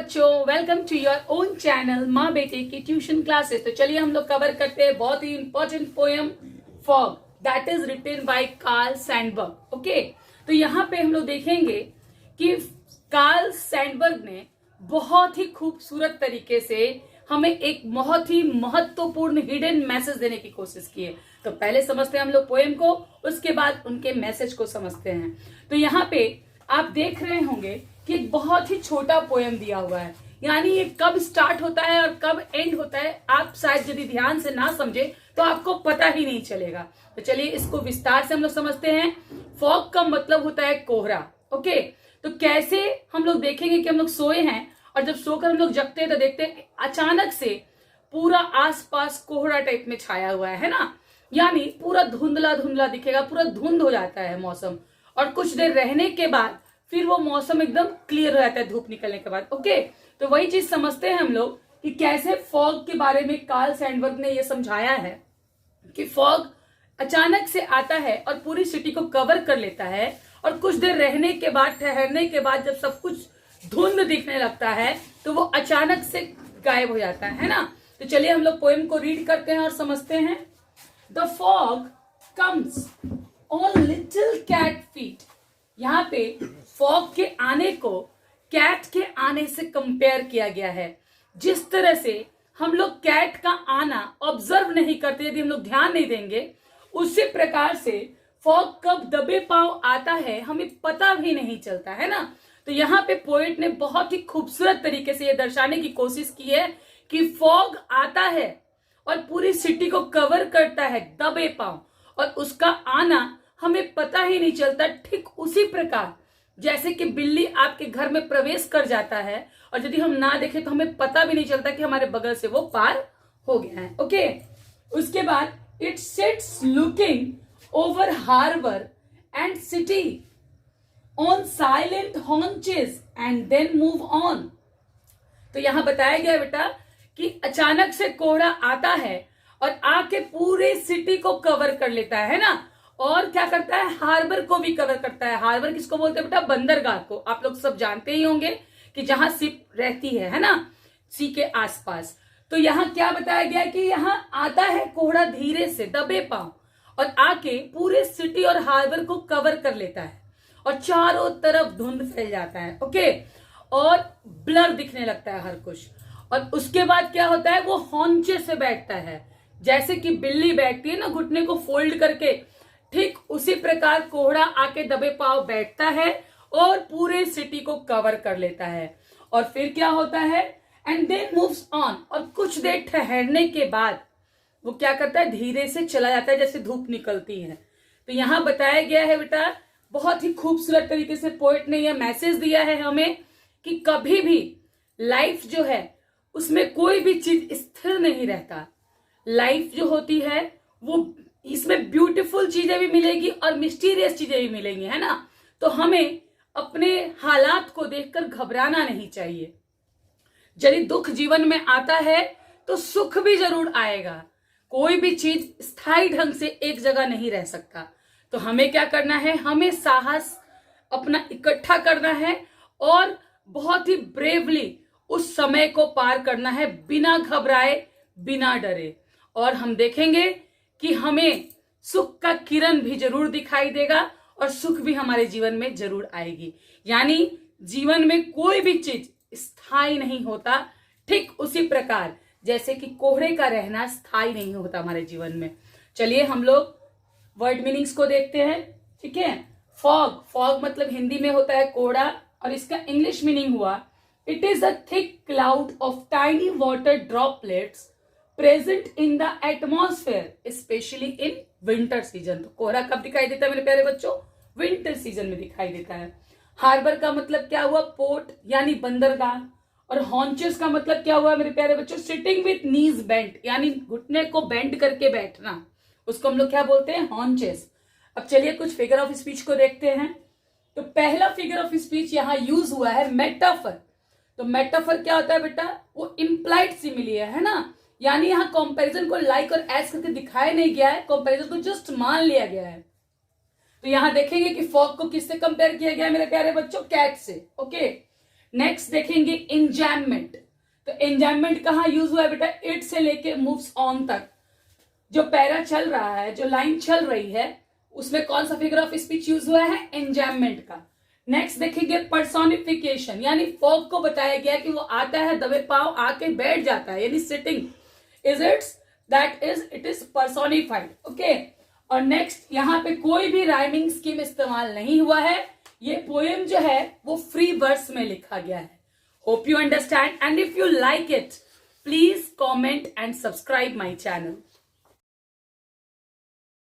बच्चों, welcome to your own channel माँ बेटे की ट्यूशन क्लासेस। तो चलिए हम लोग कवर करते हैं बहुत ही important poem Fog that is written by Carl Sandburg. Okay, तो यहाँ पे हम लोग देखेंगे कि कार्ल सैंडबर्ग ने बहुत ही खूबसूरत तरीके से हमें एक बहुत ही महत्वपूर्ण हिडन मैसेज देने की कोशिश की है। तो पहले समझते हैं हम लोग पोएम को, उसके बाद उनके मैसेज को समझते हैं। तो यहाँ पे आप देख रहे होंगे कि एक बहुत ही छोटा पोएम दिया हुआ है, यानी ये कब स्टार्ट होता है और कब एंड होता है आप शायद यदि ध्यान से ना समझे तो आपको पता ही नहीं चलेगा। तो चलिए इसको विस्तार से हम लोग समझते हैं। फॉग का मतलब होता है कोहरा। ओके, तो कैसे हम लोग देखेंगे कि हम लोग सोए हैं और जब सोकर हम लोग जगते हैं तो देखते हैं अचानक से पूरा आसपास कोहरा टाइप में छाया हुआ है ना, यानी पूरा धुंधला धुंधला दिखेगा, पूरा धुंध हो जाता है मौसम, और कुछ देर रहने के बाद फिर वो मौसम एकदम क्लियर हो जाता है धूप निकलने के बाद। ओके, तो वही चीज समझते हैं हम लोग कि कैसे फॉग के बारे में कार्ल सैंडबर्ग ने ये समझाया है कि फॉग अचानक से आता है और पूरी सिटी को कवर कर लेता है, और कुछ देर रहने के बाद, ठहरने के बाद जब सब कुछ धुंध दिखने लगता है तो वो अचानक से गायब हो जाता है ना। तो चलिए हम लोग पोएम को रीड करते हैं और समझते हैं। The fog comes on little cat feet. यहाँ पे फॉग के आने को कैट के आने से कंपेयर किया गया है। जिस तरह से हम लोग कैट का आना ऑब्जर्व नहीं करते, यदि हम लोग ध्यान नहीं देंगे, उसी प्रकार से फॉग कब दबे पांव आता है हमें पता भी नहीं चलता है ना। तो यहाँ पे पोएट ने बहुत ही खूबसूरत तरीके से यह दर्शाने की कोशिश की है कि फॉग आता है और पूरी सिटी को कवर करता है दबे पांव, और उसका आना हमें पता ही नहीं चलता। ठीक उसी प्रकार जैसे कि बिल्ली आपके घर में प्रवेश कर जाता है और यदि हम ना देखें तो हमें पता भी नहीं चलता कि हमारे बगल से वो पार हो गया है। ओके, उसके बाद it sits looking over harbour and city on silent haunches and then move on. तो यहां बताया गया बेटा कि अचानक से कोहरा आता है और आके पूरे सिटी को कवर कर लेता है ना, और क्या करता है, हार्बर को भी कवर करता है। हार्बर किसको बोलते हैं बेटा? बंदरगाह को। आप लोग सब जानते ही होंगे कि जहां शिप रहती है ना, सी के आसपास। तो यहाँ क्या बताया गया कि यहाँ आता है कोहरा धीरे से दबे पांव और आके पूरे सिटी और हार्बर को कवर कर लेता है और चारों तरफ धुंध फैल जाता है। ओके, और ब्लर दिखने लगता है हर कुछ। और उसके बाद क्या होता है, वो हॉन्चे से बैठता है, जैसे कि बिल्ली बैठती है ना घुटने को फोल्ड करके, ठीक उसी प्रकार कोहरा आके दबे पांव बैठता है और पूरे सिटी को कवर कर लेता है। और फिर क्या होता है, एंड देन मूव्स ऑन, और कुछ देर ठहरने के बाद वो क्या करता है, धीरे से चला जाता है जैसे धूप निकलती है। तो यहां बताया गया है बेटा, बहुत ही खूबसूरत तरीके से पोएट ने यह मैसेज दिया है हमें कि कभी भी लाइफ जो है उसमें कोई भी चीज स्थिर नहीं रहता। लाइफ जो होती है वो, इसमें ब्यूटीफुल चीजें भी मिलेगी और मिस्टीरियस चीजें भी मिलेंगी, है ना। तो हमें अपने हालात को देखकर घबराना नहीं चाहिए। यदि दुख जीवन में आता है तो सुख भी जरूर आएगा। कोई भी चीज स्थायी ढंग से एक जगह नहीं रह सकता। तो हमें क्या करना है, हमें साहस अपना इकट्ठा करना है और बहुत ही ब्रेवली उस समय को पार करना है, बिना घबराए, बिना डरे। और हम देखेंगे कि हमें सुख का किरण भी जरूर दिखाई देगा और सुख भी हमारे जीवन में जरूर आएगी। यानी जीवन में कोई भी चीज स्थायी नहीं होता, ठीक उसी प्रकार जैसे कि कोहरे का रहना स्थायी नहीं होता हमारे जीवन में। चलिए हम लोग वर्ड मीनिंग्स को देखते हैं। ठीक है, फॉग, फॉग मतलब हिंदी में होता है कोहरा, और इसका इंग्लिश मीनिंग हुआ, it is a thick cloud of tiny water droplets present in the atmosphere specially in winter season. तो कोहरा कब दिखाई देता है मेरे प्यारे बच्चों? विंटर सीजन में दिखाई देता है। हार्बर का मतलब क्या हुआ? पोर्ट यानी बंदरगाह। और हॉन्चेस का मतलब क्या हुआ मेरे प्यारे बच्चों? सिटिंग विथ नीज बेंट, यानी घुटने को बेंड करके बैठना, उसको हम लोग क्या बोलते हैं? हॉन्चेस। अब चलिए कुछ फिगर ऑफ स्पीच को देखते हैं। तो पहला फिगर ऑफ स्पीच यहाँ यूज हुआ है मेटाफर। तो मेटाफर क्या होता है बेटा? वो इम्प्लाइड सिमिली है ना, यानी यहाँ कंपैरिजन को लाइक और एज करके दिखाया नहीं गया है, कंपैरिजन को जस्ट मान लिया गया है। तो यहां देखेंगे कि फॉग को किससे कंपेयर किया गया है मेरे प्यारे बच्चों? कैट से। ओके, नेक्स्ट देखेंगे इंजैममेंट। तो इंजैममेंट कहाँ यूज हुआ है बेटा, इट से लेके मूव्स ऑन तक जो पैरा चल रहा है, जो लाइन चल रही है, उसमें कौन सा फिगर ऑफ स्पीच यूज हुआ है, इंजैममेंट का। नेक्स्ट देखेंगे पर्सोनिफिकेशन, यानी फॉग को बताया गया कि वो आता है दबे पांव आके बैठ जाता है, यानी sitting it is personified. Okay, और नेक्स्ट यहाँ पे कोई भी राइमिंग स्कीम इस्तेमाल नहीं हुआ है, ये पोएम जो है वो फ्री वर्स में लिखा गया है। Hope you understand, and if you like it please comment and subscribe my channel.